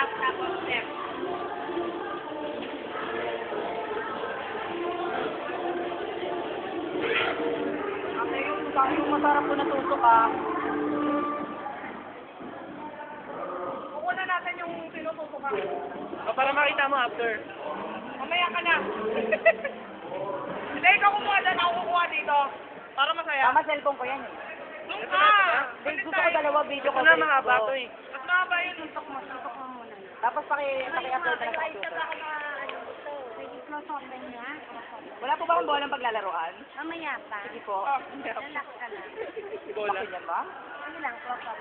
up, tapos left. Ate, yung masarap po na tusok ah. Kukunan natin yung tinututukan. Para makita mo after. Mamaya ka na. Hindi, ikaw kumuha doon, ako kukuha dito. Para masaya. Tama, cellphone ko yan eh. Doon ka! Gusto ko dalawa video ko. Ito na mga bato eh. Mas mahaba yun, tuntok mo muna. Tapos paki-upload na lang sa computer. Wala po ba akong bolang paglalaroan? Mamaya pa. Sige po. Relax ka lang. Bola. Bakit yan ba? Ano lang, close up.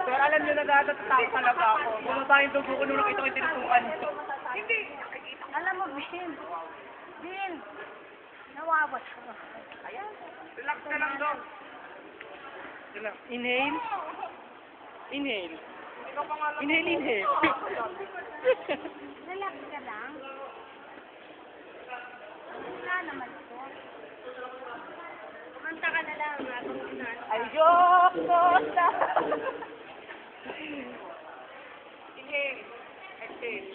Pero alam nyo, nagtatakot talaga ako. Bumaba yung dugo ko nung nakita ko yung tinutukan. Hindi. Alam mo, Bin. Bin. Nawawas ko. Ayan. Relax ka lang doon. Inhale. Inhale. Ikaw pa nga lang. Inhale, inhale. Relax ka lang. Wala naman po. Kumanta ka na lang. Ay, joke ko sa... Inhale. Exhale.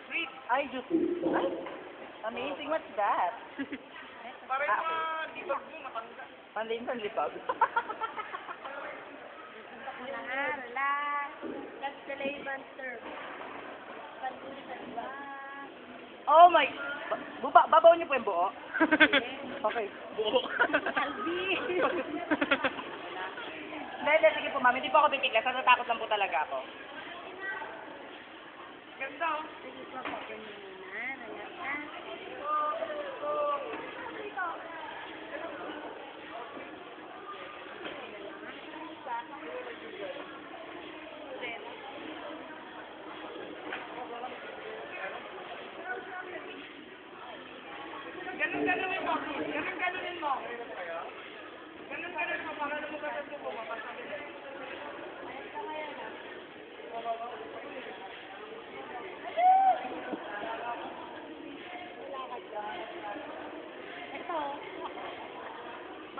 Breathe. Ay, Diyos. Ay, amazing. What's that? Para yung mga libag mo matanda. Pandayin sa lipag. Relax. That's the layman term. Pantulisan ba? Oh my... Babaw niyo po yung buo? Okay. Buo. Albi. Hindi, sige po ma'am. Hindi po ako titiglas. Natatakot lang po talaga ako. Ganda oh. Sige po, ganyan muna. Relax ka. Ganun-ganunin mo. Ganun-ganunin mo. Ganun-ganunin mo para lumabas ang tubo mo.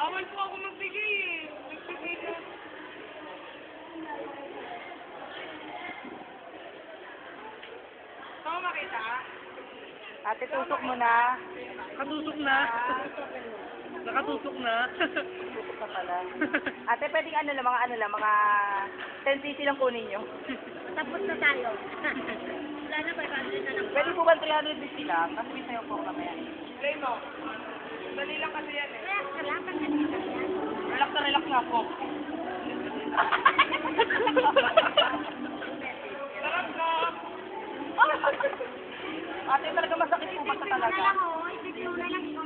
Bawal po ako magbigay eh. Magbigay na. Gusto mo makita? Ate, tusok mo na. Nakatusok na. Nakatusok na. Tusok na pala. Ate, pwedeng mga 10cc lang kunin nyo. Tapos na tayo. Wala na, 500 na lang. Pwede po ba 350 lang? Kasi may sayo po kamaya. Play mo. Dali lang kasi yan eh. Relax ka lang. Pagkakita ka yan. Relax na relax nga po. Sarap ka. Ate, talaga masakit po basta Isipin mo na talaga. lang, oh. Isipin mo na lang. Ikaw